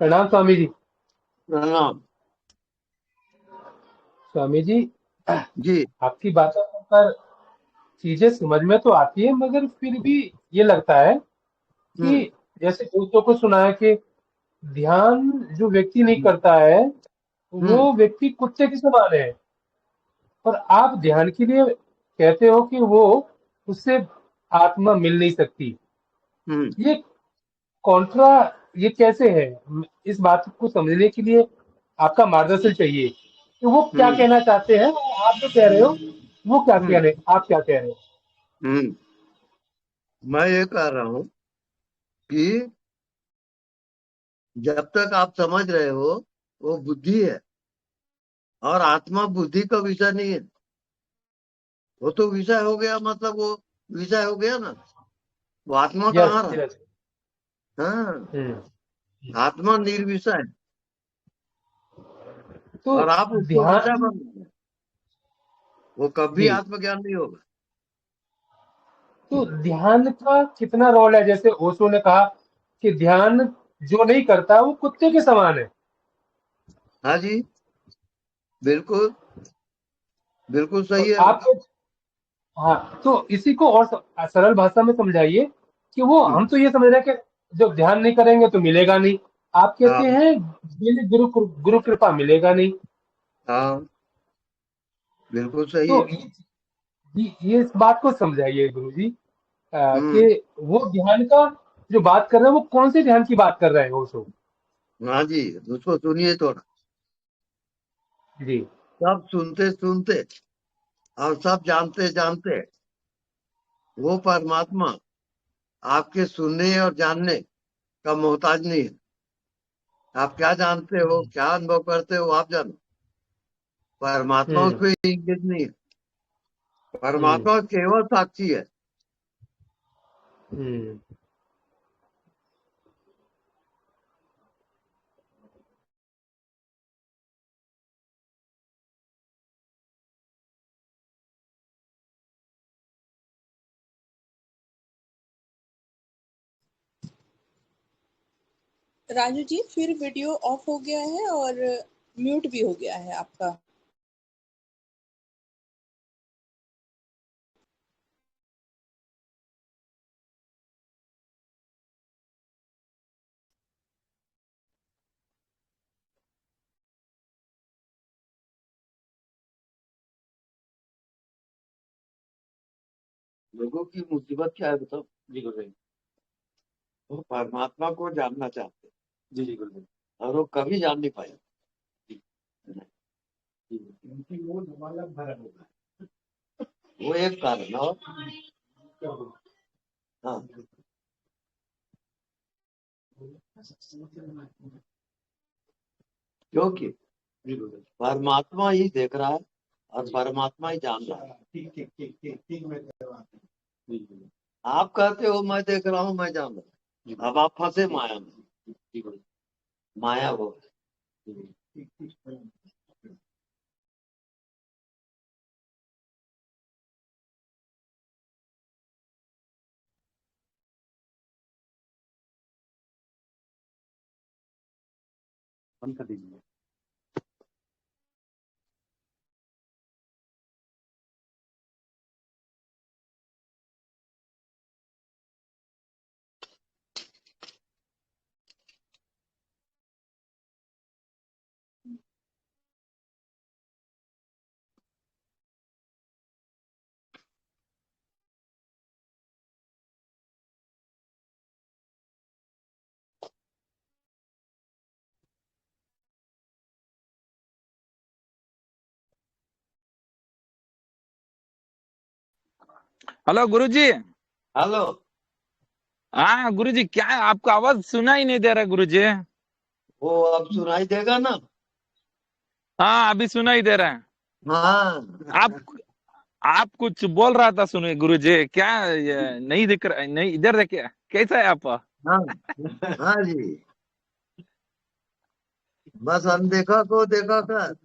प्रणाम स्वामी जी। प्रणाम। स्वामी जी, जी। आपकी बातों सुनकर चीजें समझ में तो आती है, मगर फिर भी ये लगता है हम्म। कि जैसे दूसरों को सुना है कि ध्यान जो व्यक्ति नहीं करता है हम्म। वो व्यक्ति कुत्ते के समान है। और आप ध्यान के लिए कहते हो कि वो उससे आत्मा मिल नहीं सकती। हम्म। ये कॉन्ट्रा, ये कैसे है? इस बात को समझने के लिए आपका मार्गदर्शन चाहिए कि वो क्या हम्म। कहना चाहते हैं और आप जो कह रहे हो वो क्या कह हम्म। रहे आप क्या कह रहे हो। हम्म। मैं ये कह रहा हूँ कि जब तक आप समझ रहे हो वो बुद्धि है, और आत्मा बुद्धि का विषय नहीं है। वो तो विषय हो गया, मतलब वो विषय हो गया ना। वो आत्मा यस कहाँ रहा? यस। हाँ। हम्म। आत्मा निर्विषय है, तो और आप उसको विषय ध्यान, बन रहे हैं। वो कभी जी, आत्मज्ञान नहीं होगा। तो ध्यान का कितना रोल है? जैसे ओशो ने कहा कि ध्यान जो नहीं करता वो कुत्ते के समान है। हाँ जी, बिल्कुल। बिल्कुल सही और है वो। आप, हाँ, तो इसी को और सरल भाषा में समझाइए कि वो, हम्म। हम तो ये समझ रहे हैं कि जब ध्यान नहीं करेंगे तो मिलेगा नहीं। आप कहते हाँ। हैं बिन गुरु गुरु कृपा मिलेगा नहीं। हाँ, बिल्कुल सही तो है। ये इस बात को समझाइए गुरु जी, हम्म। कि वो ध्यान का जो बात कर रहे हैं वो कौन से ध्यान की बात कर रहे हैं ओशो। हाँ जी, उसको सुनिए थोड़ा। जी। सब सुनते सुनते और सब जानते जानते वो परमात्मा आपके सुनने और जानने का मोहताज नहीं है। आप क्या जानते हो, क्या अनुभव करते हो, आप जानो। परमात्मा हम्म। उसको इंगित नहीं है। हम्म। परमात्मा केवल साक्षी है। हम्म। राजू जी, फिर वीडियो ऑफ हो गया है और म्यूट भी हो गया है आपका। लोगों की मुसीबत क्या है बताओ। जी गुरु। वो परमात्मा को जानना चाहते हैं। जी जी गुरु। और वो कभी जान नहीं पाए। जी। जी। क्योंकि वो हमारा भरम होगा। वो एक कारण है। और हाँ, क्योंकि परमात्मा ही देख रहा है और परमात्मा ही जान रहा है। ठीक ठीक ठीक ठीक ठीक, मैं कह रहा हूँ। जी, जी। आप कहते हो मैं देख रहा हूँ, मैं जान रहा हूँ। अब आप फंसे माया में। जी, जी। माया वो है। जी। ठीक ठीक। बंद कर दीजिए। हेलो गुरुजी। हेलो। हाँ गुरुजी, क्या आपका आवाज सुना ही नहीं दे रहा गुरुजी। वो अब सुनाई देगा ना। हाँ अभी सुना ही दे रहा है। हाँ। आप आप कुछ बोल रहा था, सुनिए गुरुजी, क्या ये नहीं दिख रहा, नहीं इधर देखिए, कैसा है आप? हाँ। हाँ जी। बस अनदेखा को देखा कर।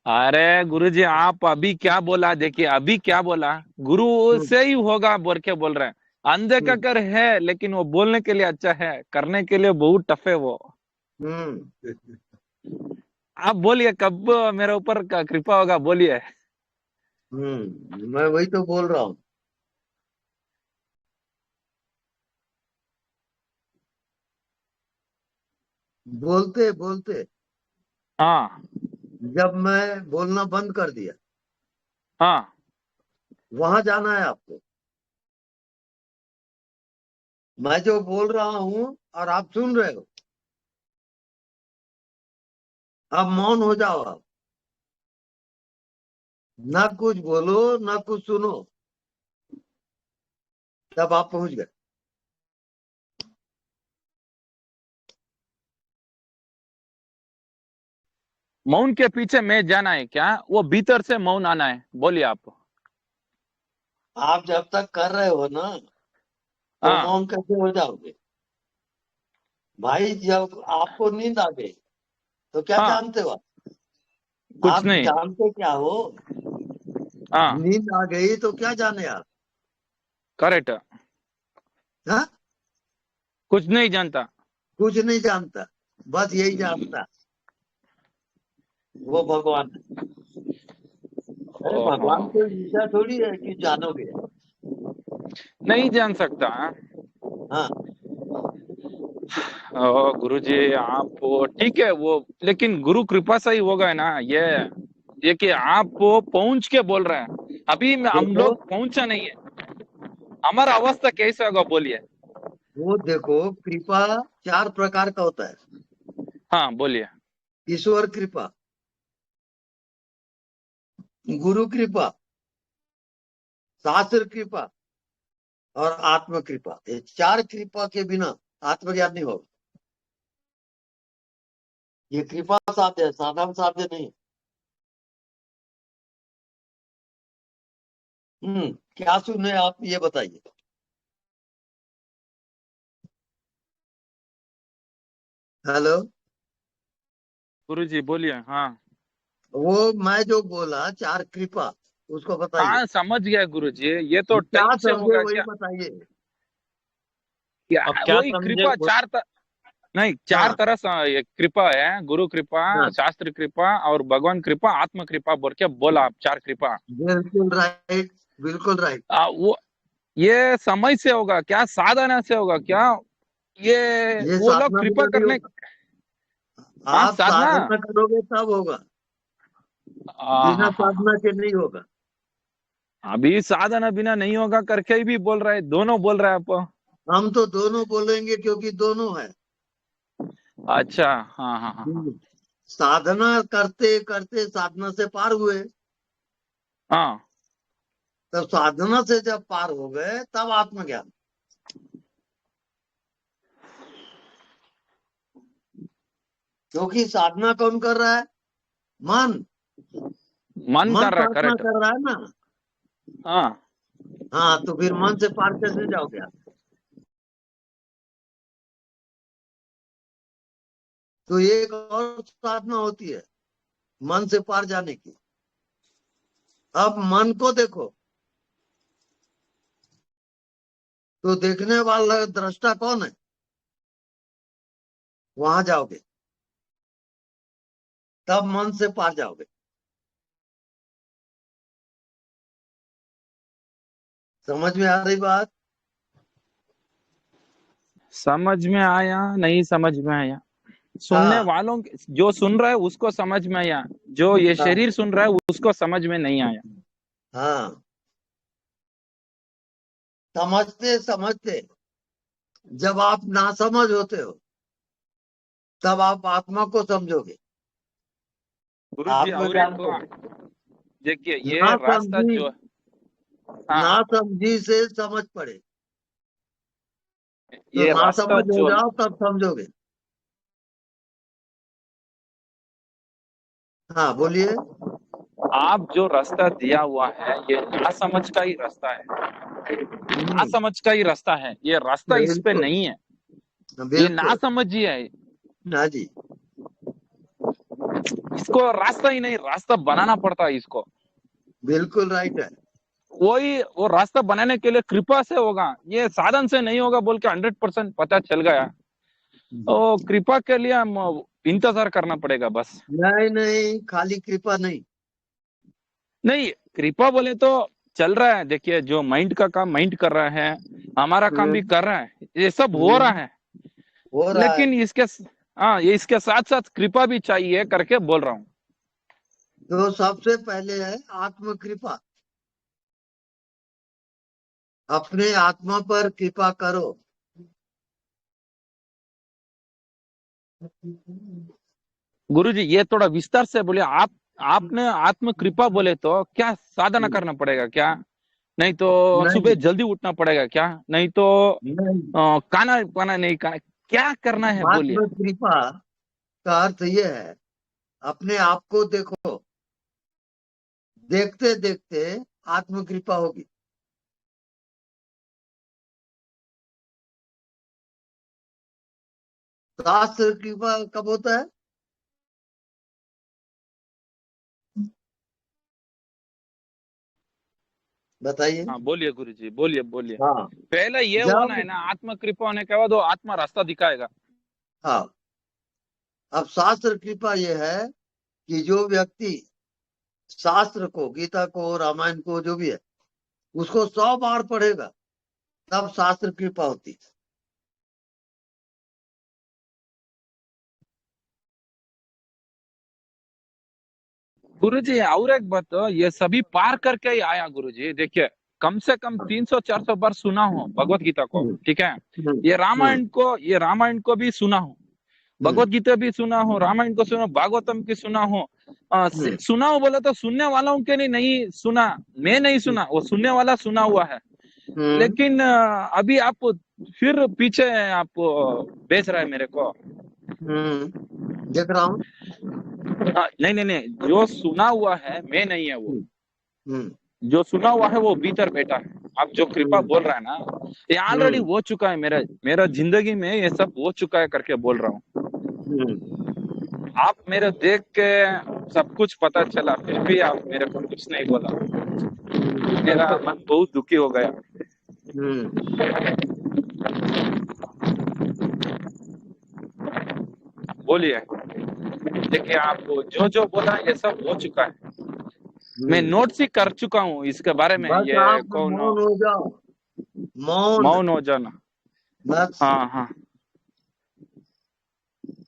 अरे गुरुजी, आप अभी क्या बोला, देखिए अभी क्या बोला। गुरु हम्म। से ही होगा बोल के बोल रहे हैं। अनदेखा हम्म। कर है, लेकिन वो बोलने के लिए अच्छा है, करने के लिए बहुत टफ है वो। हम्म। आप बोलिए कब मेरे ऊपर कृपा होगा, बोलिए। मैं वही तो बोल रहा हूँ। बोलते बोलते हाँ जब मैं बोलना बंद कर दिया, हाँ। वहां जाना है आपको। मैं जो बोल रहा हूँ और आप सुन रहे हो, अब मौन हो जाओ आप। ना कुछ बोलो, ना कुछ सुनो, तब आप पहुंच गए। मौन के पीछे मैं जाना है क्या? वो भीतर से मौन आना है, बोलिए आप। आप जब तक कर रहे हो ना, तो हाँ। मौन कैसे हो जाओगे? भाई जब आपको नींद आ गई, तो क्या हाँ। जानते हो आप? कुछ आप नहीं। जानते क्या हो? हाँ। नींद आ गई तो क्या जाने आप? करेक्ट। हाँ? कुछ नहीं जानता। कुछ नहीं जानता, बस यही जानता, वो भगवान है। अरे ओहो। भगवान कोई विषय थोड़ी है कि जानोगे। नहीं जान सकता। हाँ। गुरुजी आप ठीक है वो, लेकिन गुरु कृपा से ही होगा ना ये कि आप वो पहुंच के बोल रहे हैं। अभी हम देखो, लोग पहुंचा नहीं है, हमारा अवस्था कैसे होगा, बोलिए। वो देखो, कृपा 4 प्रकार का होता है। हाँ बोलिए। ईश्वर कृपा, गुरु कृपा, शास्त्र कृपा और आत्म कृपा। ये 4 कृपा के बिना आत्मज्ञान नहीं होगा। ये कृपा साध्य है, साधन साध्य नहीं। क्या सुने आप, ये बताइए। हेलो। गुरुजी बोलिए। हाँ वो मैं जो बोला 4 कृपा, उसको बताइए। हाँ समझ गया गुरुजी, ये तो क्या टाइप से समझे होगा वही क्या? बताइए। क्या अब क्या वही समझे कृपा नहीं, चार हाँ, तरह से ये कृपा है, गुरु कृपा, हाँ, शास्त्र कृपा और भगवान कृपा, आत्म कृपा बोल के बोला आप, 4 कृपा। बिल्कुल राइट, बिल्कुल राइट। वो ये समय से होगा क्या, साधना से होगा क्या? ये ये वो लोग साधना कृपा बिना नहीं करने। होगा। हाँ आप साधना। साधना करोगे तब होगा, हाँ बिना हाँ हाँ हाँ। साधना के नहीं होगा। अभी साधना बिना नहीं होगा करके ही भी बोल रहा है, दोनों बोल रहा है आप। हम तो दोनों बोलेंगे क्योंकि दोनों है। अच्छा। हाँ हाँ हाँ हाँ। साधना करते करते साधना से पार हुए, हाँ। तब साधना से जब पार हो गए तब आत्मज्ञान। क्योंकि साधना कौन कर रहा है? मन। मन मन कर रहा है, साधना करेक्ट। कर रहा है ना। हाँ। हाँ, तो फिर मन से पार कैसे जाओगे आप? तो एक और साधना होती है मन से पार जाने की। अब मन को देखो, तो देखने वाला दृष्टा कौन है? वहां जाओगे, तब मन से पार जाओगे। समझ में आ रही बात? समझ में आया, नहीं समझ में आया? सुनने हाँ, वालों जो सुन रहा है उसको समझ में आया, जो ये हाँ, शरीर सुन रहा है उसको समझ में नहीं आया। हाँ। समझते समझते जब आप नासमझ होते हो, तब आप आत्मा को समझोगे, गुरु जी और आत्मज्ञान एक को। देखिए ये ना रास्ता समझी, जो। हाँ। ना समझी से समझ पड़े, तो ये ना रास्ता समझ हो जो जाओ तब समझोगे। हाँ, बोलिए। आप जो रास्ता दिया हुआ है, ये नासमझ का ही रास्ता है, हम्म, नासमझ का ही रास्ता है, ये रास्ता इस पे बिल्कुल, नहीं है। ये बिल्कुल। नासमझ ही है, हाँ जी, इसको रास्ता ही नहीं, रास्ता बनाना पड़ता है इसको। बिल्कुल राइट है। वही वो रास्ता बनाने के लिए कृपा से होगा, ये साधन से नहीं होगा बोल के 100% पता चल गया। ओ कृपा के लिए हम इंतजार करना पड़ेगा बस। नहीं नहीं, खाली कृपा नहीं। नहीं, कृपा बोले तो चल रहा है, देखिए जो माइंड का काम माइंड कर रहा है, हमारा काम भी हम्म, कर रहा है, ये सब हो रहा हम्म, है। हो रहा है। लेकिन इसके हाँ, ये इसके साथ साथ कृपा भी चाहिए करके बोल रहा हूँ। तो सबसे पहले है आत्म कृपा। अपने आत्मा पर कृपा करो। गुरुजी ये थोड़ा विस्तार से बोलिए आप। आपने आत्म कृपा बोले तो क्या साधना करना पड़ेगा क्या? नहीं तो सुबह नहीं जल्दी उठना पड़ेगा क्या? नहीं तो नहीं, खाना पाना नहीं खाना, क्या करना है बोलिए। आत्म कृपा का अर्थ यह है, अपने आप को देखो, देखते देखते आत्म कृपा होगी। शास्त्र कृपा कब होता है? बताइए। हाँ बोलिए गुरुजी, बोलिए बोलिए। हाँ, पहले ये होना है जब, ना, आत्म कृपा होने के बाद वो आत्मा रास्ता दिखाएगा। हाँ, अब शास्त्र कृपा यह है कि जो व्यक्ति शास्त्र को, गीता को, रामायण को, जो भी है, उसको 100 बार पढ़ेगा, तब शास्त्र कृपा होती है। गुरुजी और एक बात, तो ये सभी पार करके ही आया गुरुजी, देखिए कम से कम 300-400 बार सुना हो भगवत गीता को, हम्म, ठीक है। हम्म, ये रामायण को भी सुना हो, हम्म, भगवत गीता भी सुना हो, रामायण को सुना, भागवतम की सुना हो। हम्म, सुना हो बोले तो सुनने वालों के लिए नहीं सुना, मैं नहीं सुना, वो सुनने वाला सुना हुआ है। हम्म, लेकिन अभी आप फिर पीछे आप बेच रहा है मेरे को। देख रहा हूँ। नहीं नहीं नहीं, जो सुना हुआ है मैं नहीं है वो, हम्म, हम्म, जो सुना हुआ है वो भीतर बैठा है। आप जो कृपा हम्म, बोल रहा है ना, ये ऑलरेडी हम्म, हो चुका है, मेरा मेरा जिंदगी में ये सब हो चुका है करके बोल रहा हूँ। हम्म, आप मेरे देख के सब कुछ पता चला, फिर भी आप मेरे को कुछ नहीं बोला, मेरा मन बहुत दुखी हो गया। हम्म, बोलिए। देखिए आप जो जो बोला ये सब हो चुका है, मैं हम्म। नोट्स ही कर चुका हूँ इसके बारे में, बस ये आप कौन मौन हो जाओ। मौन। मौन हो जाना। बस। हाँ हाँ,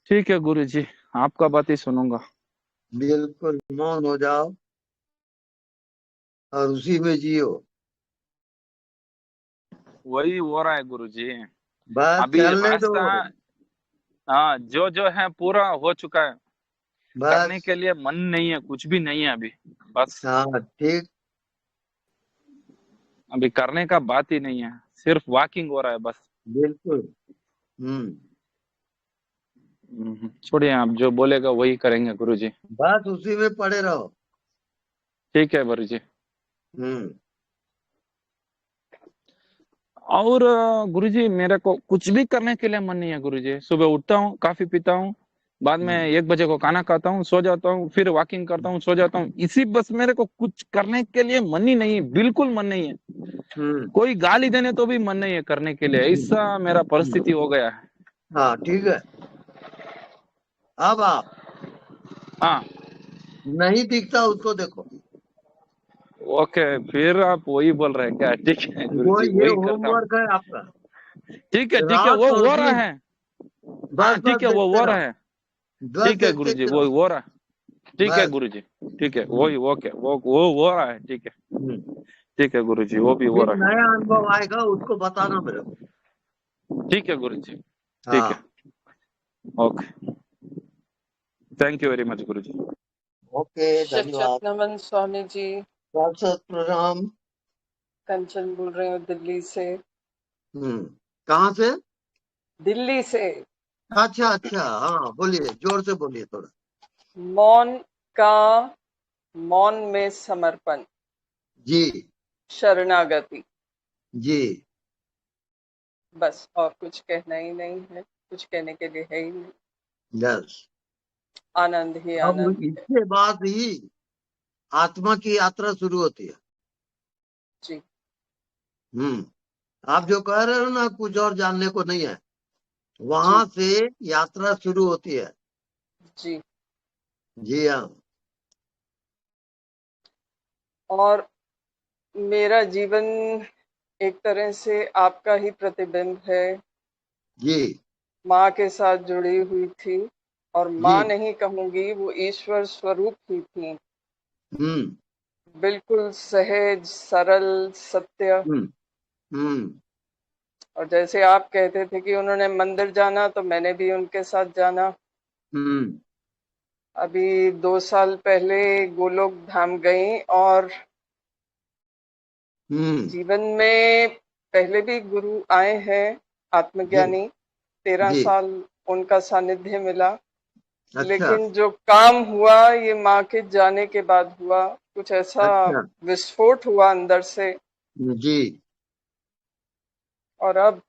ठीक है गुरु जी, आपका बात ही सुनूंगा। बिल्कुल मौन हो जाओ और उसी में जियो। वही हो रहा है गुरु जी। बस अभी चलने दो। रास्ता, हाँ जो जो है पूरा हो चुका है, करने बस। के लिए मन नहीं है, कुछ भी नहीं है अभी, बस हाँ, ठीक। अभी करने का बात ही नहीं है, सिर्फ वॉकिंग हो रहा है बस। बिल्कुल। हम्म। छोड़िए, आप जो बोलेगा वही करेंगे गुरु जी। बस उसी में पड़े रहो। ठीक है गुरु जी। हम्म, और गुरुजी मेरे को कुछ भी करने के लिए मन नहीं है गुरुजी। सुबह उठता हूँ, कॉफी पीता हूँ, बाद में हम्म, 1 बजे को खाना खाता हूँ, सो जाता हूँ, फिर वॉकिंग करता हूँ, सो जाता हूँ, इसी बस मेरे को कुछ करने के लिए मन ही नहीं है, बिल्कुल मन नहीं है। हम्म, कोई गाली देने तो भी मन नहीं है करने के लिए, ऐसा मेरा हम्म। परिस्थिति हो गया है। हाँ, ठीक है। अब आप, हाँ नहीं दिखता उसको देखो। ओके, फिर आप वही बोल रहे हैं क्या? ठीक है वो गुरुजी, ये वही करता हूँ। होमवर्क है आपका। ठीक है, रात वो और हो रहा दिन। है। बस हाँ बस ठीक है, वो देखते हो रहा रहो। है। बस ठीक है देखते गुरुजी, वो रहो। हो रहा है। ठीक है बस। गुरुजी, ठीक है, हम्म, वही ओके, वो हो रहा है, ठीक है। हम्म। ठीक है गुरुजी, वो भी हो फिर रहा नया अनुभव आएगा, उसको बताना मेरे को। है। ठीक है गुरुजी, ठीक है, हाँ। Okay, thank you very much गुरुजी। ओके, शिव धन्यवाद। नमन स्वामी जी। सत सत प्रणाम। कंचन बोल रही हूँ दिल्ली से। हम्म। कहाँ से? दिल्ली से। अच्छा अच्छा, हाँ बोलिए, जोर से बोलिए थोड़ा। मौन का, मौन में समर्पण, जी। शरणागति, जी। बस और कुछ कहना ही नहीं है, कुछ कहने के लिए है ही नहीं। यस। आनंद ही अब आनंद है। इसके बाद ही आत्मा की यात्रा शुरू होती है। जी। हम्म। आप जो कह रहे हो ना, कुछ और जानने को नहीं है, वहां से यात्रा शुरू होती है। जी। जी हाँ। और मेरा जीवन एक तरह से आपका ही प्रतिबिंब है। जी माँ के साथ जुड़ी हुई थी, और जी। माँ नहीं कहूंगी, वो ईश्वर स्वरूप ही थी। हम्म बिल्कुल सहज, सरल, सत्य। हम्म हम्म और जैसे आप कहते थे कि उन्होंने मंदिर जाना, तो मैंने भी उनके साथ जाना। हम्म अभी 2 साल पहले गोलोक धाम गई, और हम्म। जीवन में पहले भी गुरु आए हैं, जी आत्मज्ञानी। 13 जी। साल उनका सानिध्य मिला। अच्छा लेकिन जो काम हुआ, ये माँ के जाने के बाद हुआ। कुछ ऐसा अच्छा। विस्फोट हुआ अंदर से, जी और अब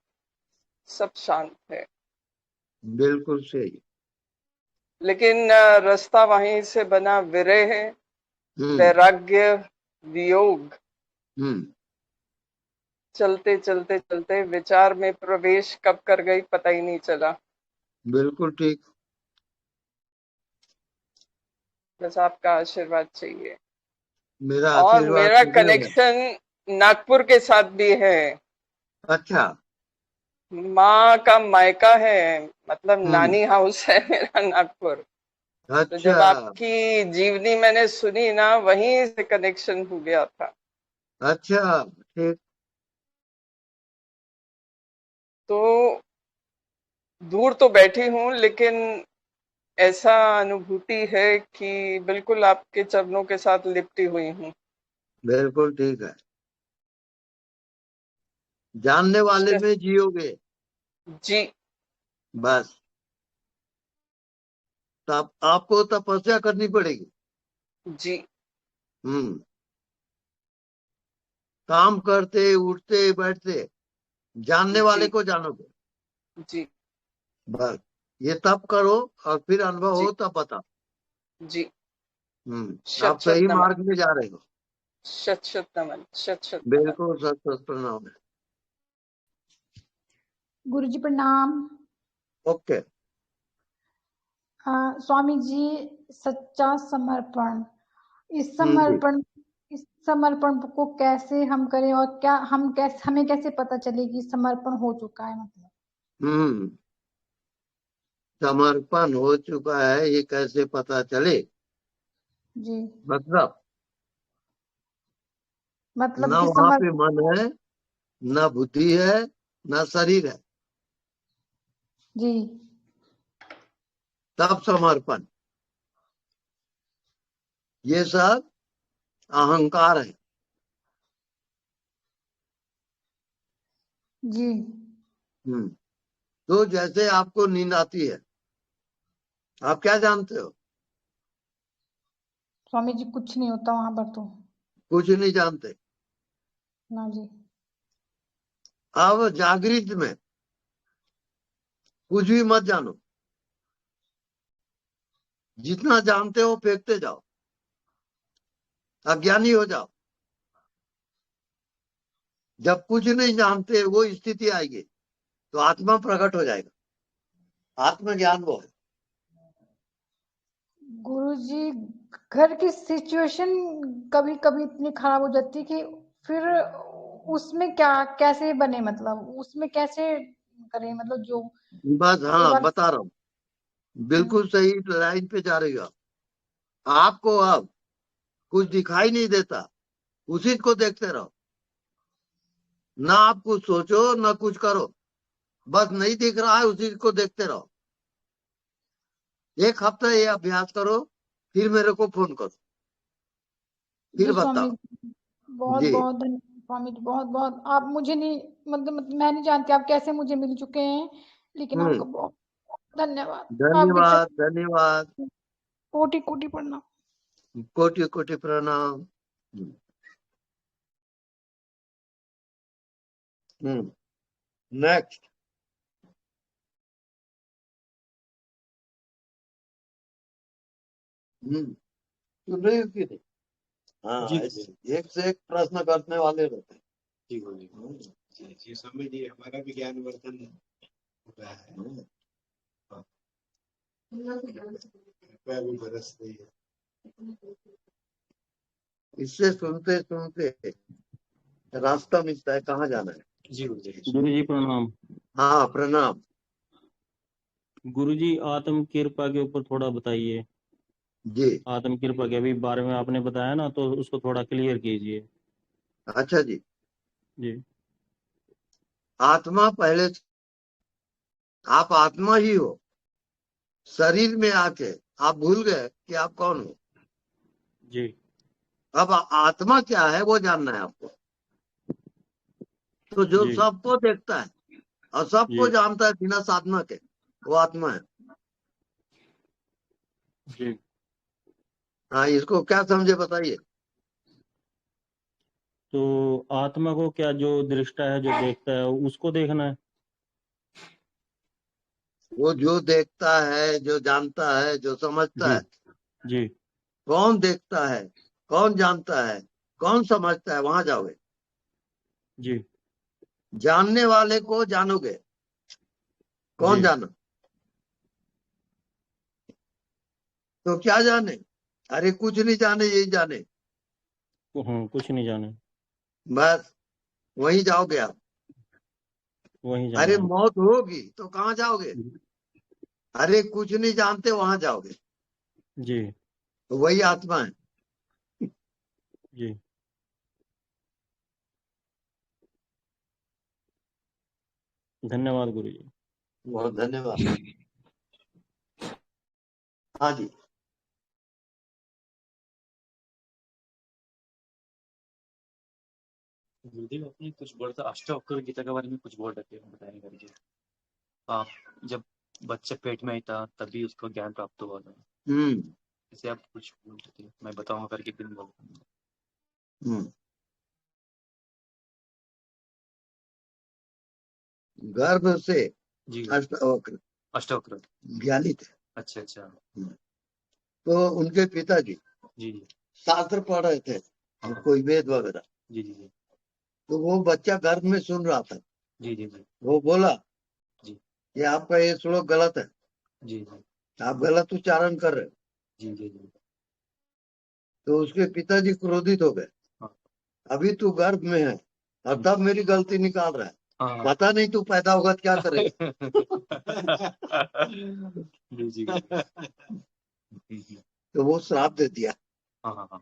सब शांत है। बिल्कुल सही। लेकिन रास्ता वहीं से बना, विरह, हम्म वैराग्य, वियोग। हम्म। चलते चलते चलते विचार में प्रवेश कब कर गई पता ही नहीं चला। बिल्कुल ठीक। बस आपका आशीर्वाद चाहिए। मेरा और आशीर्वाद मेरा मुझे है। कनेक्शन नागपुर के साथ भी है। अच्छा। माँ का मायका है, मतलब हम्म। नानी हाउस है मेरा नागपुर। तो अच्छा जब आपकी जीवनी मैंने सुनी ना, वहीं से कनेक्शन हो गया था। अच्छा। ठीक। तो दूर तो बैठी हूँ, लेकिन ऐसा अनुभूति है कि बिल्कुल आपके चरणों के साथ लिपटी हुई हूँ। बिल्कुल ठीक है। जानने वाले में जियोगे। जी। बस तब आपको तपस्या करनी पड़ेगी। जी। हम्म। काम करते उठते बैठते जानने वाले जी। को जानोगे। जी। बस ये तब करो और फिर अनुभव जी। हो तब बताओ। जी। आप शत शत सही नमन। मार्ग में जा रहे हो। शत शत नमन, शत शत नमन। बिल्कुल सत सत प्रणाम है। गुरुजी प्रणाम। ओके। स्वामी जी, सच्चा समर्पण, इस जी। समर्पण इस समर्पण को कैसे हम करें, और क्या हमें कैसे पता चले कि समर्पण हो चुका है? मतलब हम्म। समर्पण हो चुका है ये कैसे पता चले? जी, मतलब न मतलब कि वहां पे मन है, न बुद्धि है, न शरीर है, जी, तब समर्पण। ये सब अहंकार है। जी। हम्म। तो जैसे आपको नींद आती है, आप क्या जानते हो? स्वामी जी, कुछ नहीं होता वहां पर तो। कुछ नहीं जानते। ना जी। अब जागृत में कुछ भी मत जानो। जितना जानते हो फेंकते जाओ, अज्ञानी हो जाओ। जब कुछ नहीं जानते वो स्थिति आएगी तो आत्मा प्रकट हो जाएगा। आत्मज्ञान वो है। गुरुजी, घर की सिचुएशन कभी कभी इतनी खराब हो जाती है कि फिर उसमें क्या कैसे बने, मतलब उसमें कैसे करें, मतलब जो बस एक हाँ बार। बता रहा हूँ। बिल्कुल सही लाइन पे जा रही हो। आपको अब कुछ दिखाई नहीं देता, उसी को देखते रहो। ना आप कुछ सोचो ना कुछ करो, बस नहीं दिख रहा है उसी को देखते रहो। 1 हफ्ता ये अभ्यास करो, फिर मेरे को फोन करो, फिर जी स्वामी बताओ। जी, बहुत जी। बहुत धन्यवाद स्वामी जी, बहुत बहुत। आप मुझे नहीं, मतलब मैं नहीं जानती आप कैसे मुझे मिल चुके हैं, लेकिन आपका हम्म। बहुत बहुत धन्यवाद। आपके धन्यवाद धन्यवाद। कोटि कोटि प्रणाम। कोटि कोटि प्रणाम। नेक्स्ट। सुन रही हो कि नहीं? हाँ जी ऐसे एक से एक प्रश्न करने वाले रहते हैं। जी गुरु जी। जी जी, स्वामी जी, हमारा भी ज्ञान वर्धन इससे सुनते सुनते रास्ता मिलता है, कहाँ जाना है। गुरु जी प्रणाम। हाँ प्रणाम। गुरु जी आत्म कृपा के ऊपर थोड़ा बताइए। जी आत्म कृपा के अभी बारे में आपने बताया ना, तो उसको थोड़ा क्लियर कीजिए। अच्छा जी। जी आत्मा पहले, आप आत्मा ही हो। शरीर में आके आप भूल गए कि आप कौन हो। जी अब आत्मा क्या है वो जानना है आपको। तो जो जी सबको देखता है और सबको जी जानता है बिना साधना के, वो आत्मा है। जी। हाँ, इसको क्या समझे बताइए। तो आत्मा को क्या, जो दृष्टा है, जो देखता है, उसको देखना है? वो जो देखता है, जो जानता है, जो समझता जी है। जी कौन देखता है, कौन जानता है, कौन समझता है, वहां जाओगे। जी जानने वाले को जानोगे। कौन जी। जाना, तो क्या जाने। अरे कुछ नहीं जाने, यही जाने। कुछ नहीं जाने, बस वहीं जाओगे आप। वहीं जाना अरे है। मौत होगी तो कहाँ जाओगे। अरे कुछ नहीं जानते, वहां जाओगे। जी तो वही आत्मा है। जी। धन्यवाद गुरु जी। बहुत धन्यवाद। हाँ जी। गुरुदेव अपने कुछ बोल था अष्टावक्र गीता के बारे में कुछ बोल रहे थे, बताएंगे करके। आप जब बच्चा पेट में ही था तभी उसको ज्ञान प्राप्त हुआ था, इसे आप कुछ बोल रहे थे, मैं बताऊंगा करके दिन बोल। गर्भ से जी अष्टावक्र अष्टावक्र ज्ञानी थे। अच्छा अच्छा। तो उनके पिताजी जी जी शास्त्र पढ़ रहे थे, हाँ कोई वेद वगैरह। जी जी जी तो वो बच्चा गर्भ में सुन रहा था। जी जी जी वो बोला जी कि आपका ये श्लोक गलत है, जी जी आप गलत उच्चारण कर रहे हो। जी जी जी। तो उसके पिताजी क्रोधित हो गए। हाँ अभी तू गर्भ में है और तब मेरी गलती निकाल रहा है। हाँ पता नहीं तू पैदा होगा तो क्या करेगा। जी जी जी। तो वो श्राप दे दिया हाँ हाँ हाँ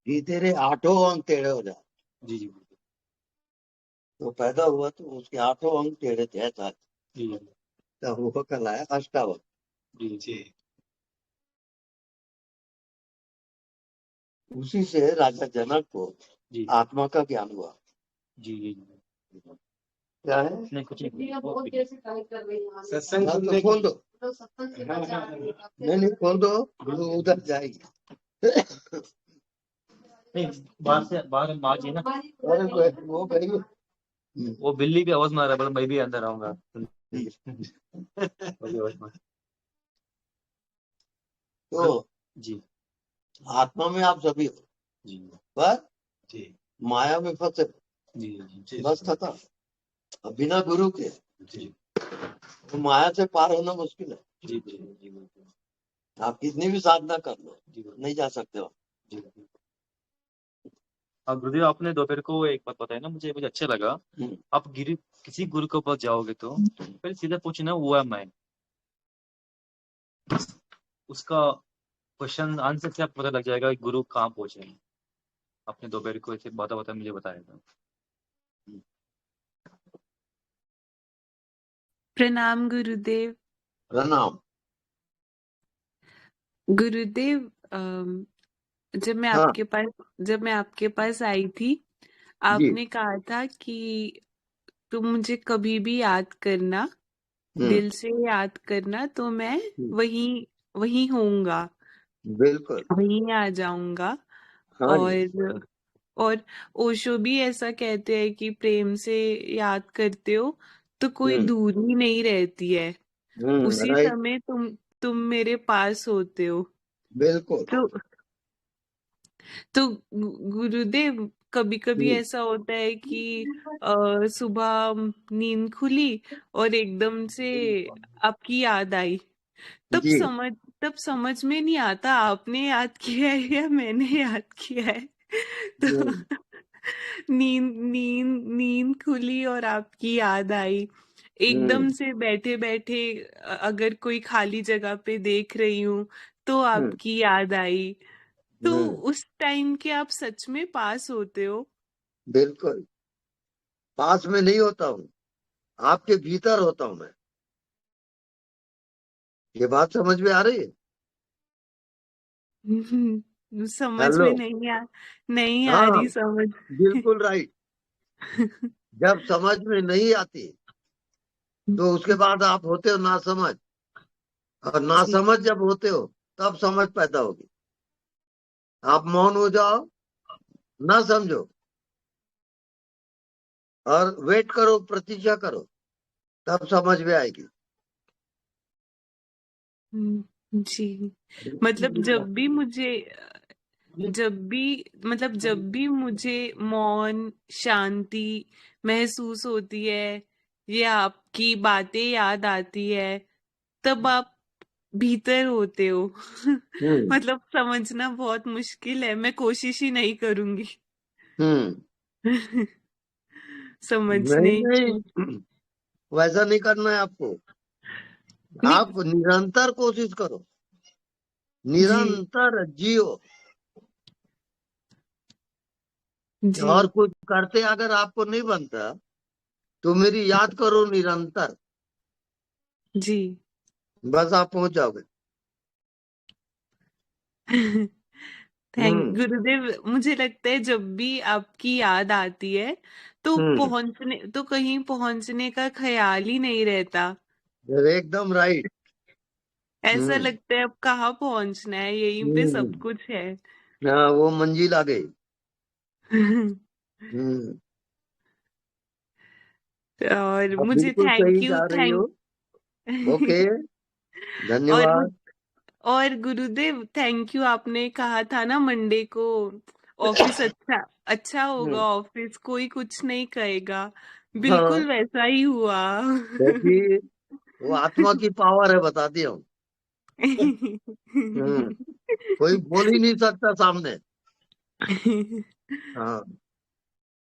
कि तेरे 8 अंग टेढ़े हो जाए। जी जी तो पैदा हुआ तो उसके 8 अंग टेढ़े थे ऐसा। जी तब वो कहलाया अष्टावक्र। जी जी उसी से राजा जनक को जी आत्मा का ज्ञान हुआ। जी जी। क्या है, नहीं कुछ नहीं। सत्संग तो खोल दो। नहीं खोल दो, वो उधर जाएगी। नहीं बाहर से बाहर मार जी ना, अरे वो गई। वो बिल्ली भी आवाज मार रहा है, मैं भी अंदर आऊंगा। तो जी आत्मा में आप सभी हो, जी पर जी माया में फंसे। जी बस खत्म। अब बिना गुरु के जी तो माया से पार होना मुश्किल है। जी जी आप कितनी भी साधना कर लो, जी नहीं जा सकते हो। जी। हाँ गुरुदेव, आपने दोपहर को एक बात बताया ना, मुझे अच्छा लगा। आप किसी गुरु के पास जाओगे तो पहले सीधा पूछना हुआ मैं, उसका क्वेश्चन आंसर से आपको पता लग जाएगा कि गुरु कहाँ पहुंचे हैं। आपने दोपहर को ऐसे बात मुझे बताया था। प्रणाम गुरुदेव। प्रणाम। गुरुदेव जब मैं हाँ आपके पास आई थी, जी। आपने कहा था कि तुम मुझे कभी भी याद करना, दिल से याद करना, तो मैं वहीं वहीं होऊंगा, बिल्कुल। वहीं आ जाऊंगा। हाँ जी। और ओशो भी ऐसा कहते हैं कि प्रेम से याद करते हो तो कोई दूरी नहीं रहती है, उसी राइट। समय तुम मेरे पास होते हो। बिल्कुल। तो गुरुदेव, कभी कभी ऐसा होता है कि सुबह नींद खुली और एकदम से आपकी याद आई, तब जी समझ तब समझ में नहीं आता आपने याद किया है या मैंने याद किया है। तो हम्म, नींद नींद नींद खुली और आपकी याद आई, एकदम हम्म, से बैठे बैठे अगर कोई खाली जगह पे देख रही हूँ तो हम्म, आपकी याद आई। तो हम्म, उस टाइम के आप सच में पास होते हो? बिल्कुल। पास में नहीं होता हूँ, आपके भीतर होता हूँ मैं। ये बात समझ में आ रही है? समझ हेलो। में नहीं आ हाँ, रही समझ। बिल्कुल राइट। जब समझ में नहीं आती तो उसके बाद आप होते हो ना समझ, और ना जी। समझ जब होते हो तब समझ पैदा होगी। आप मौन हो जाओ, ना समझो, और वेट करो, प्रतीक्षा करो, तब समझ में आएगी। जी, मतलब जब भी मुझे मौन शांति महसूस होती है या आपकी बातें याद आती है, तब आप भीतर होते हो। हम्म, मतलब समझना बहुत मुश्किल है, मैं कोशिश ही नहीं करूंगी हम्म। नहीं समझने की। नहीं, वैसा नहीं करना है आपको। नहीं। आप निरंतर कोशिश करो, जी। निरंतर जियो। जी। और कुछ करते अगर आपको नहीं बनता तो मेरी याद करो निरंतर, जी। बस आप पहुंच जाओगे। थैंक हम्म, गुरुदेव। मुझे लगता है जब भी आपकी याद आती है तो हम्म। कहीं पहुंचने का ख्याल ही नहीं रहता। एकदम राइट। ऐसा हम्म, लगता है अब कहाँ पहुंचना है, यहीं पे हम्म। सब कुछ है। हाँ, वो मंजिल आ गई। हम्म। और आप मुझे बिल्कुल थैंक सही यू जा रही हो। थैंक ओके, और मुझ धन्यवाद। और गुरुदेव थैंक यू, आपने कहा था ना मंडे को ऑफिस अच्छा अच्छा होगा, हम्म, ऑफिस कोई कुछ नहीं कहेगा, हाँ, बिल्कुल वैसा ही हुआ। क्योंकि वो आत्मा की पावर है, बता दिया हूँ। हम्म, कोई बोल ही नहीं सकता सामने। हाँ,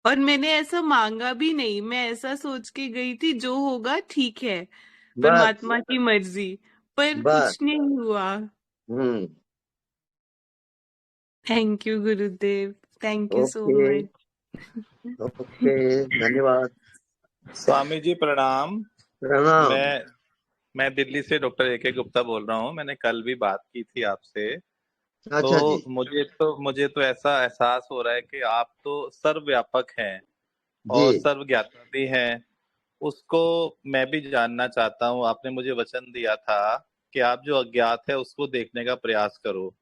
और मैंने ऐसा मांगा भी नहीं, मैं ऐसा सोच के गई थी जो होगा ठीक है, बस, परमात्मा की मर्जी, पर बस। कुछ नहीं हुआ। हम्म, thank you Gurudev, thank you so okay, much. Okay, धन्यवाद। स्वामी जी प्रणाम। प्रणाम। मैं दिल्ली से डॉक्टर ए के गुप्ता बोल रहा हूँ। मैंने कल भी बात की थी आपसे। अच्छा जी। तो मुझे तो ऐसा एहसास हो रहा है कि आप तो सर्वव्यापक हैं जी, और सर्वज्ञाता भी हैं। उसको मैं भी जानना चाहता हूँ। आपने मुझे वचन दिया था कि आप जो अज्ञात है उसको देखने का प्रयास करो।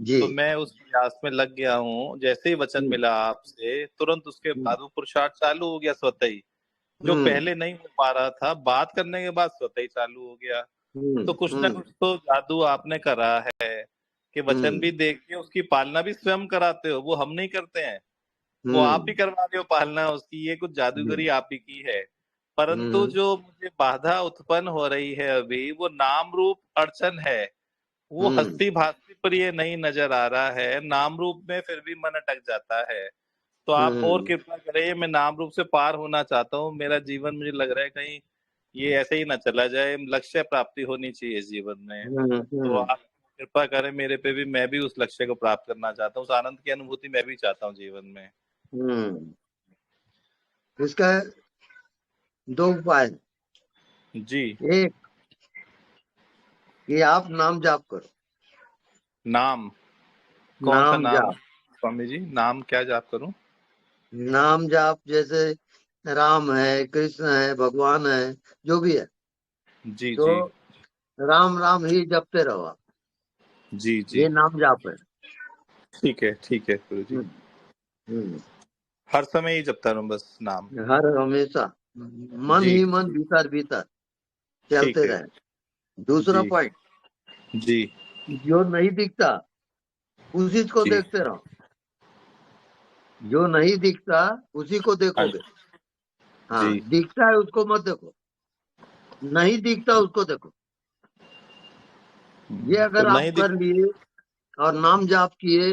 जी। तो मैं उस प्रयास में लग गया हूँ। जैसे ही वचन हम्म, मिला आपसे, तुरंत उसके हम्म, बाद वो पुरुषार्थ चालू हो गया स्वतः ही। जो हम्म, पहले नहीं हो पा रहा था, बात करने के बाद स्वतः ही चालू हो गया। तो कुछ ना हम्म, कुछ तो जादू आपने करा है कि वचन हम्म, भी देख के उसकी पालना भी स्वयं कराते हो। वो हम नहीं करते हैं, वो आप ही हम्म, करवा रहे हो पालना उसकी। ये कुछ हम्म, जादूगरी आप ही की है। परंतु हम्म, जो मुझे बाधा उत्पन्न हो रही है अभी, वो नाम रूप अड़चन है। वो हम्म, हस्ती भास्ती पर ये नहीं नजर आ रहा है, नाम रूप में फिर भी मन अटक जाता है। तो आप और हम्म, कृपा करें, मैं नाम रूप से पार होना चाहता हूँ। मेरा जीवन, मुझे लग रहा है कहीं ये ऐसे ही ना चला जाए। लक्ष्य प्राप्ति होनी चाहिए इस जीवन में। हम्म, तो आप कृपा करें मेरे पे भी, मैं भी उस लक्ष्य को प्राप्त करना चाहता हूँ। उस आनंद की अनुभूति मैं भी चाहता हूँ जीवन में। हम्म। इसका दो उपाय हैं। जी। एक, कि आप नाम जाप करो। नाम? कौन सा नाम नाम जाप, स्वामी जी? नाम क्या जाप करूं? नाम जाप जैसे राम है, कृष्ण है, भगवान है, जो भी है, जी तो जी। राम राम ही जपते रहो आप। जी जी। ये नाम जाप है। ठीक है गुरु जी। हम्म, हम्म। हर समय ही जपता रहूं बस नाम? हर हमेशा मन जी ही मन भीतर भीतर ठीक चलते है। रहे। दूसरा जी पॉइंट, जी जो नहीं दिखता उसी को जी। देखते रहो। जो नहीं दिखता उसी को देखोगे। हाँ, जी दिखता है उसको मत देखो, नहीं दिखता उसको देखो। ये तो अगर आप नहीं कर लिए और नाम जाप किए,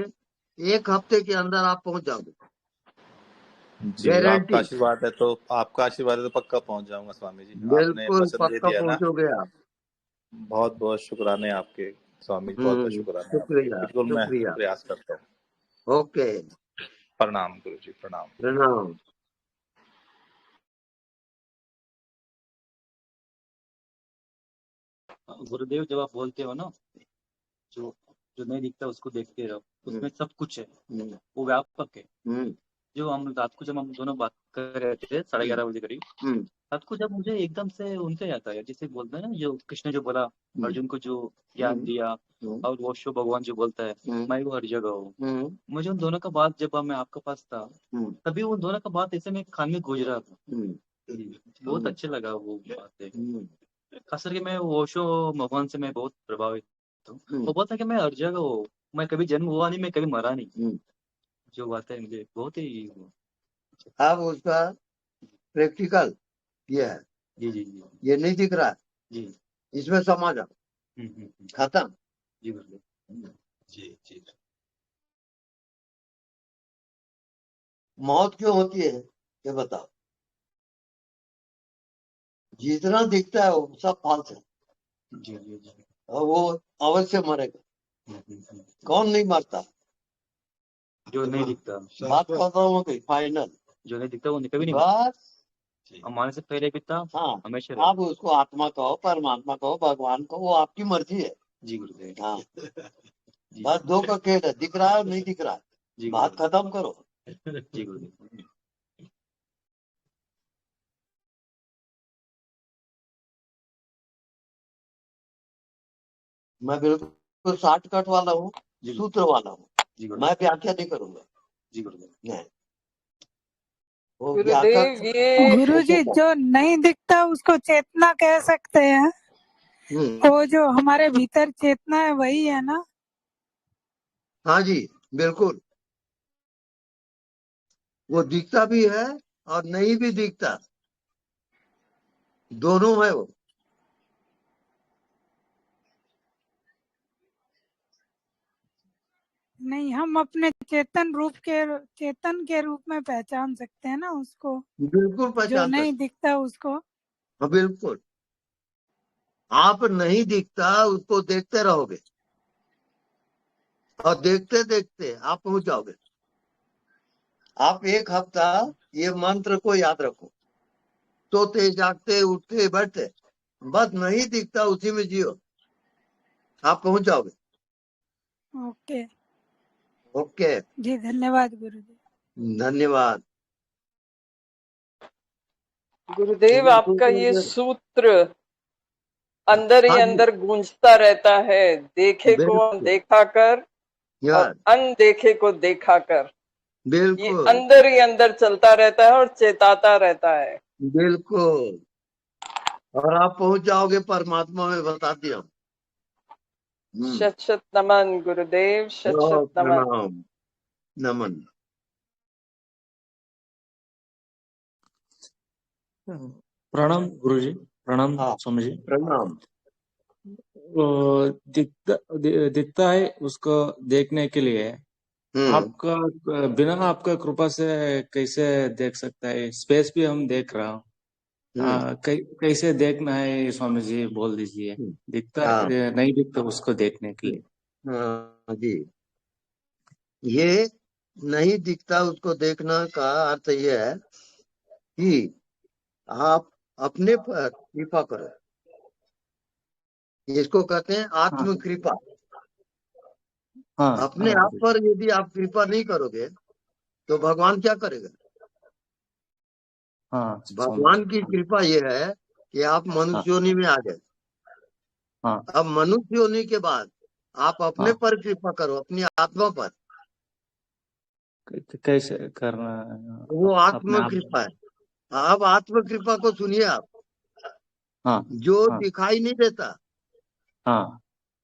1 हफ्ते के अंदर आप पहुंच जाओगे, जी आपका गारंटी। आशीर्वाद है तो पक्का पहुंच जाऊंगा स्वामी जी। आपने बिल्कुल वचन दे पक्का दिया ना। पहुंचोगे आप। बहुत बहुत शुक्राने आपके स्वामी जी, बहुत बहुत शुक्राने आपके। शुक्रिया बिल्कुल मैं शुक्रिया। प्रयास करता हूँ। ओके, प्रणाम गुरु जी, प्रणाम। प्रणाम। गुरुदेव जब आप बोलते हो ना, जो जो नहीं दिखता उसको देखते रहो, उसमें सब कुछ है, वो व्यापक है। जो हम रात को जब हम दोनों बात कर रहे थे 11:30 बजे करीब, रात को जब मुझे एकदम से उनसे आता है, जैसे बोलते हैं ना, जो कृष्ण जो बोला अर्जुन को, जो ज्ञान दिया, और वो शो भगवान जो बोलता है मैं वो हर जगह हूँ। मुझे उन दोनों का बात जब मैं आपके पास था, तभी उन दोनों का बात ऐसे में कान में गूंज रहा था। बहुत अच्छा लगा वो बात। खास करके मैं वो शो भगवान से मैं बहुत प्रभावित हूँ। वो बोलता है कि मैं हर जगह हूँ, मैं कभी जन्म हुआ नहीं, मैं कभी मरा नहीं। जो बात है मुझे बहुत ही। अब उसका प्रैक्टिकल ये है। जी जी जी ये नहीं दिख रहा है जी। इसमें समा जाओ, खत्म। जी गुरुदेव। जी जी। मौत क्यों होती है ये बताओ। जितना दिखता है वो सब फाल्स है, जी जी जी। और वो अवश्य मरेगा। कौन नहीं मरता? जो नहीं दिखता, बात कर रहा हूँ कि फाइनल। जो नहीं दिखता वो कभी नहीं मरता। बस हमारे से पहले भी था, हाँ, हमेशा रहेगा। आप उसको आत्मा कहो, परमात्मा कहो, भगवान कहो, वो आपकी मर्जी है। जी गुरुदेव। हाँ, जी बस दो का खेल है, दिख रहा है और नहीं दिख रहा है, जी बात खत्म करो। जी गुरुदेव। मैं बिल्कुल शॉर्टकट वाला हूँ, सूत्र वाला हूँ। जी गुरुदेव। मैं व्याख्या नहीं करूंगा। जी गुरुदेव। नहीं, वो गुरुदेव व्याख्या ये गुरुजी, जो नहीं दिखता उसको चेतना कह सकते हैं। वो जो हमारे भीतर चेतना है वही है ना? हाँ जी, बिल्कुल। वो दिखता भी है और नहीं भी दिखता, दोनों है वो। नहीं, हम अपने चेतन के रूप में पहचान सकते हैं ना उसको, बिल्कुल जो पहचान नहीं सकते। दिखता उसको। हाँ बिल्कुल, आप नहीं दिखता उसको देखते रहोगे और देखते देखते आप पहुंच जाओगे। आप 1 हफ्ता ये मंत्र को याद रखो, सोते जागते उठते बैठते, बस नहीं दिखता उसी में जियो, आप पहुंच जाओगे। ओके ओके, जी, धन्यवाद गुरुजी। धन्यवाद। गुरुदेव आपका ये सूत्र अंदर ही हाँ जी, अंदर गूंजता रहता है, देखे को बिल्कुल अनदेखा कर और यार, अनदेखे को देखा कर। ये बिल्कुल अंदर ही अंदर चलता रहता है और चेताता रहता है। बिल्कुल, और आप पहुंच जाओगे परमात्मा में, बता दिया। शत शत नमन गुरुदेव, शत शत नमन। प्रणाम, नमन। प्रणाम गुरुजी, प्रणाम हाँ, स्वामी जी। प्रणाम। दिखता है उसको देखने के लिए आपका, बिना आपका कृपा से कैसे देख सकता है? स्पेस भी हम देख रहा हूँ, कैसे देखना है स्वामी जी, बोल दीजिए। दिखता हाँ नहीं दिखता उसको देखने के लिए। हाँ जी, ये नहीं दिखता उसको देखना का अर्थ यह है कि आप अपने पर कृपा करो। इसको कहते हैं आत्म कृपा। हाँ अपने आप गुरुजी। पर यदि आप कृपा नहीं करोगे तो भगवान क्या करेगा? हाँ स्वामी भगवान जी। की कृपा यह है कि आप मनुष्य योनि में आ गए। हाँ अब मनुष्य योनि के बाद आप अपने हाँ, पर कृपा करो, अपनी आत्मा पर। कैसे करना? वो अपने आत्म आप। कृपा है। अब आत्म कृपा को सुनिए आप। हाँ जो हाँ दिखाई नहीं देता हाँ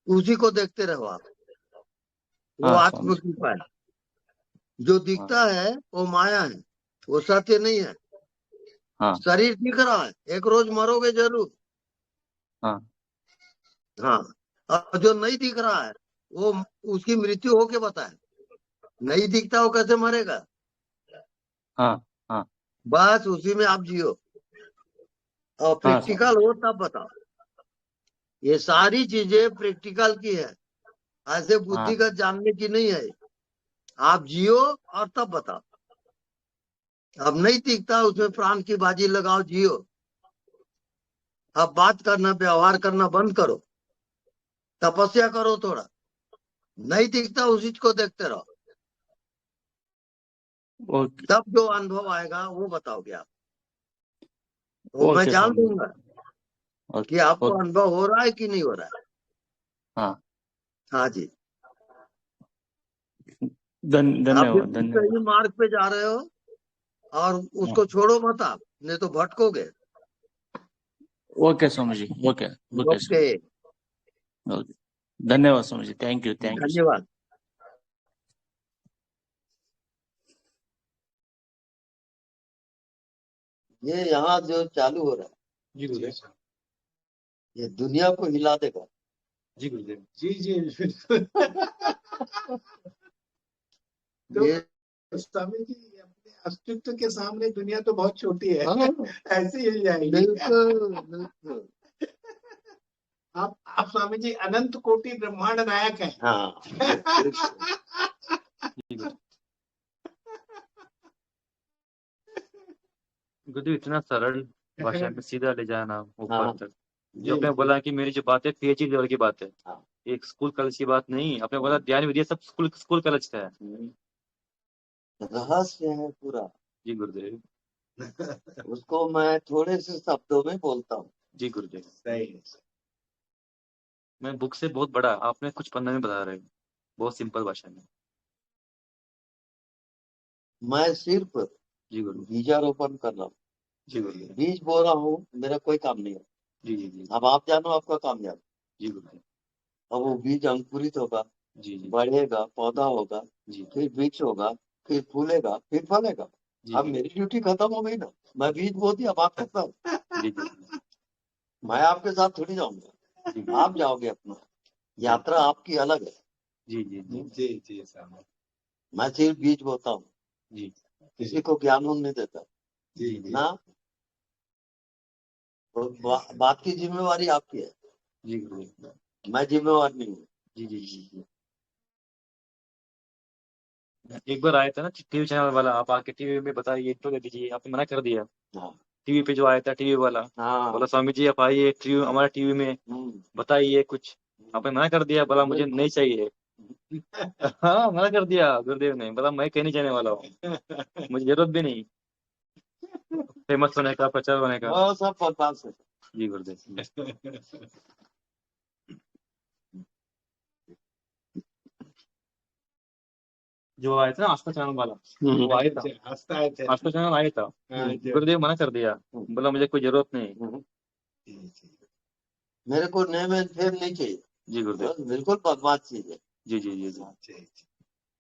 उसी को देखते रहो आप, वो हाँ स्वामी आत्म जी। कृपा है। जो दिखता है वो माया है, वो सत्य नहीं है। हाँ शरीर दिख रहा है, एक रोज मरोगे जरूर। हाँ हाँ, और जो नहीं दिख रहा है वो उसकी मृत्यु होके बताए। नहीं दिखता वो कैसे मरेगा? हाँ हाँ बस उसी में आप जियो, और हाँ प्रैक्टिकल हो तब बताओ। ये सारी चीजें प्रैक्टिकल की है, ऐसे हाँ बुद्धिगत जानने की नहीं है। आप जियो और तब बताओ। अब नहीं दिखता उसमें प्राण की बाजी लगाओ, जियो। अब बात करना, व्यवहार करना बंद करो, तपस्या करो थोड़ा। नहीं दिखता उसी को देखते रहो, ओके तब जो अनुभव आएगा वो बताओगे आप। वो मैं ओके जान स्वामी जी। लूंगा कि ओके आपको ओके अनुभव हो रहा है कि नहीं हो रहा है। हाँ हाँ जी, आप धन्यवाद बिल्कुल धन्यवाद। सही मार्ग पे जा रहे हो, और हाँ, उसको छोड़ो मत आप, नहीं तो भटकोगे। Okay Swami ji. Okay okay okay, okay धन्यवाद Swami ji. Thank you sir. धन्यवाद। ये यहाँ जो चालू हो रहा है, जी गुरुदेव। ये दुनिया को हिला देगा। जी गुरुदेव। जी जी बिल्कुल। ये स्वामी जी, अपने अस्तित्व के सामने दुनिया तो बहुत छोटी है। हाँ, ऐसे ही हिल जाएगी। बिल्कुल बिल्कुल। आप स्वामी जी अनंत कोटि ब्रह्मांड नायक है। हाँ, बिल्कुल। गुरुदेव इतना सरल भाषा में सीधा ले जाना ऊपर हाँ, तक। जो आपने बोला कि मेरी जो बात है पीएचडी लेवल की बात है, हाँ। एक स्कूल कॉलेज की बात नहीं। आपने बोला ध्यान विधि सब स्कूल स्कूल कॉलेज का है। रहस्य है पूरा। जी गुरुदेव। उसको मैं थोड़े से शब्दों में बोलता हूँ। जी गुरुदेव। सही है। मैं बुक से बहुत बड़ा, आपने कुछ पन्ना में बता रहे हो, बहुत सिंपल भाषा में। मैं सिर्फ जी गुरुदेव। बीजारोपण कर रहा हूँ, जी गुरुदेव। बीज बो रहा हूँ, मेरा कोई काम नहीं है। जी जी जी अब आप जानो आपका काम जानो। जी गुरुदेव। अब वो बीज अंकुरित होगा, जी जी बढ़ेगा, पौधा होगा, जी फिर वृक्ष होगा, फिर फूलेगा, फिर फलेगा। जी अब मेरी ड्यूटी खत्म हो गई ना, मैं बीज बो दिया, बात खत्म। जी जी मैं आपके साथ थोड़ी जाऊंगा, जी आप जाओगे अपना। यात्रा आपकी अलग है। जी जी जी जी जी स्वामी मैं सिर्फ बीज बोता हूँ, जी किसी को ज्ञान नहीं देता जी जी ना। तो बात की जिम्मेवारी आपकी है, जी गुरुदेव। मैं जिम्मेवार नहीं हूँ। जी जी जी जी। एक बार आया था ना टीवी चैनल वाला, आप आके टीवी में बताइए, इंट्रो दे दीजिए, आपने मना कर दिया। हाँ टीवी पे जो आया था टीवी वाला, बोला हाँ। स्वामी जी आप आइए टीवी, हमारा टीवी में बताइए कुछ। आपने मना कर दिया, बोला मुझे नहीं चाहिए। हाँ मना कर दिया गुरुदेव ने, बोला मैं कहीं नहीं जाने वाला हूँ, मुझे जरूरत भी नहीं फेमस होने का, प्रचार होने का। वो सब बकवास है। जी गुरुदेव। जो आया था ना आस्था चैनल वाला, वो आया था, आस्था चैनल आया था, गुरुदेव मना कर दिया, बोला मुझे कोई जरूरत नहीं। मेरे को नेम एंड फेम नहीं चाहिए। जी गुरुदेव। बिल्कुल बकवास चीज है, जी जी जी जी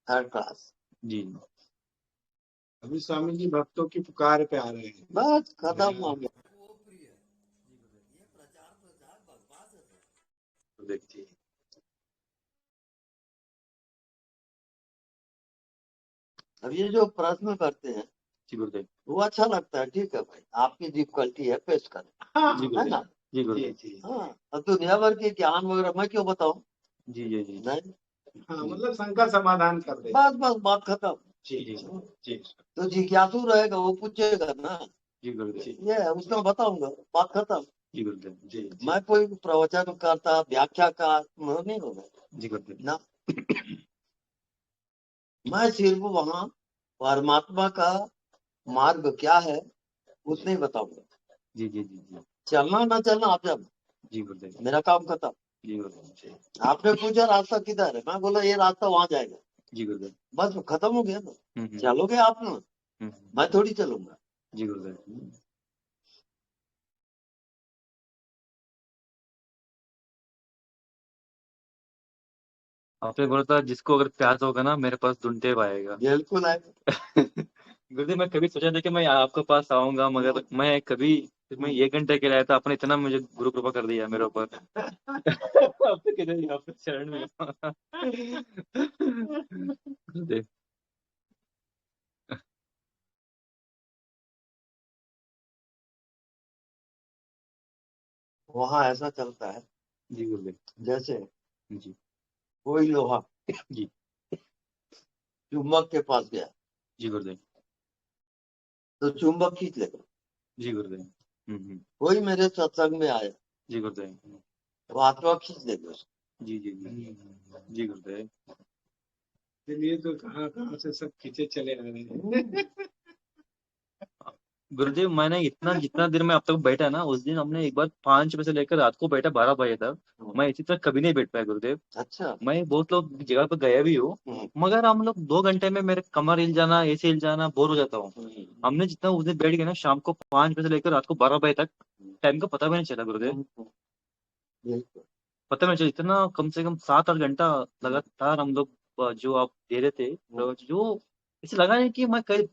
थर्ड क्लास। जी। अभी स्वामी जी भक्तों की पुकार पे आ रहे हैं। बस खत्म हो गया। देखिए अब ये जो प्रश्न करते हैं जी गुरुदेव। वो अच्छा लगता है, ठीक है भाई, आपकी डिफिकल्टी है, पेश करें, जी है गुरुदेव। ना। जी गुरुदेव। हाँ, अब दुनिया भर के ज्ञान वगैरह मैं क्यों बताऊं? जी जी जी नहीं, हाँ, मतलब शंका समाधान कर दे। बस बस बात खत्म। जी जी जी तो जिज्ञासु रहेगा वो पूछेगा ना, जी गुरुदेव। ये है, उसको मैं बताऊंगा, बात खत्म। जी गुरुदेव। जी मैं कोई प्रवचन करता, व्याख्या का नहीं होगा जी गुरुदेव। ना। मैं सिर्फ वहाँ परमात्मा का मार्ग क्या है उतने ही बताऊंगा। जी जी जी जी चलना ना चलना आप जानो, जी गुरुदेव। मेरा काम खत्म। जी गुरुदेव। आपने पूछा रास्ता किधर है, मैं बोला ये रास्ता वहां जाएगा, जी गुरुदेव। बस खत्म हो गया ना। हम्म। चलोगे आप ना, मैं थोड़ी चलूंगा। जी गुरुदेव। आपने बोला था जिसको अगर प्यास होगा ना मेरे पास ढूंढते हुए आएगा। बिल्कुल आएगा। गुरुदेव मैं कभी सोचा था कि मैं आपके पास आऊंगा, मगर मैं कभी मैं 1 घंटे के लिए आया था, आपने इतना मुझे गुरु कृपा कर दिया मेरे ऊपर। आपने किधर आपके चरण में। गुरुदेव वहां ऐसा चलता है जी गुरुदेव जैसे जी कोई लोहा जी चुंबक के पास गया जी गुरुदेव तो चुंबक खींच लेगा। जी गुरुदेव। कोई मेरे सत्संग में आया जी गुरुदेव तो आत्मा खींच लेगा उसको। जी जी जी जी गुरुदेव। इसलिए तो कहाँ से सब खींचे चले आ रहे हैं। गुरुदेव मैंने इतना जितना देर में आप तक बैठा ना, उस दिन हमने एक बार 5 बजे से लेकर रात को बैठा 12 बजे तक, मैं इसी तरह कभी नहीं बैठ पाया गुरुदेव। अच्छा। मैं बहुत लोग जगह पर गया भी हूँ, मगर हम लोग 2 घंटे में मेरे कमर हिल जाना, ऐसे हिल जाना, बोर हो जाता हूँ। हमने जितना उस दिन बैठ गए ना, शाम को 5 बजे से लेकर रात को 12 बजे तक टाइम का पता भी नहीं चला गुरुदेव। पता भी नहीं चला, इतना कम से कम 7-8 घंटा लगातार हम लोग जो आप दे रहे थे, जो ऐसे लगा है कि मैं कई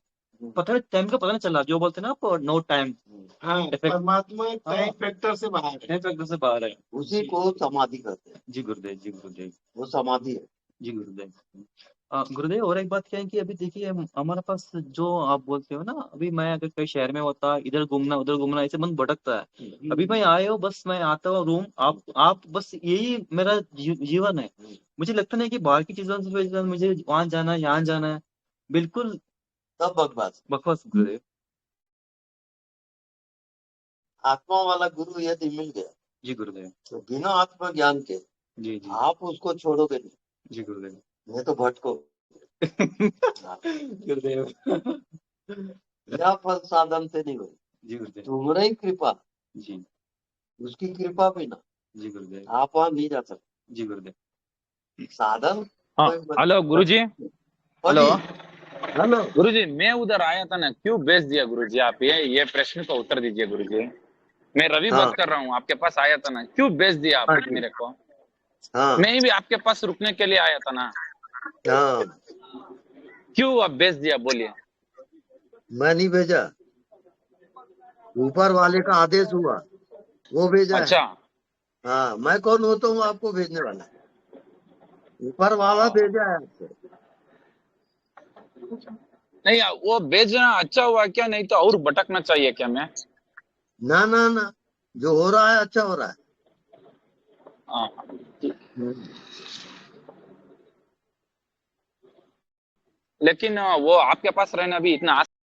पता है टाइम का पता नहीं चला, जो बोलते हैं ना आप नो टाइम। हाँ, परमात्मा टाइम फैक्टर से बाहर है। टाइम फैक्टर से बाहर है। उसी को समाधि कहते हैं। जी गुरुदेव जी गुरुदेव। वो समाधि है। जी गुरुदेव। गुरुदेव और एक बात क्या है कि अभी देखिए हमारे पास जो आप बोलते हो ना, अभी मैं अगर कई शहर में होता, इधर घूमना उधर घूमना, ऐसे मन भटकता है। अभी मैं आए हो, बस मैं आता हूँ रूम, आप बस यही मेरा जीवन है। मुझे लगता नहीं कि बाहर की चीजों से मुझे वहां जाना है यहाँ जाना है, बिल्कुल सब बकवास। बकवास गुरुदेव। आत्मा वाला गुरु यदि मिल गया जी गुरुदेव। तो बिना आत्मा ज्ञान के जी जी आप उसको छोड़ोगे नहीं। जी गुरुदेव। नहीं तो भटको। गुरुदेव। यह फल साधन से नहीं हुई, जी गुरुदेव। तुम्हारी कृपा, जी उसकी कृपा बिना जी गुरुदेव। आप वहां नहीं जा सकते। जी गुरुदेव। साधन हाँ hello Guruji. Hello hello. Guruji, मैं उधर आया था ना, क्यों भेज दिया गुरुजी आप? ये प्रश्न का उत्तर दीजिए गुरुजी। मैं रवि हाँ बात कर रहा हूँ, आपके पास आया था ना, क्यों भेज दिया हाँ आप जी, मेरे को? हाँ मैं भी आपके पास रुकने के लिए आया था ना, हाँ। क्यों आप भेज दिया बोलिए? मैं नहीं भेजा, ऊपर वाले का आदेश हुआ, वो भेजा है। अच्छा हाँ, मैं कौन होता हूँ आपको भेजने वाला? ऊपर वाला भेजा है आपको। नहीं, वो भेजना अच्छा हुआ क्या? नहीं तो और भटकना चाहिए क्या मैं? ना ना ना, जो हो रहा है अच्छा हो रहा है। हाँ लेकिन वो आपके पास रहना भी इतना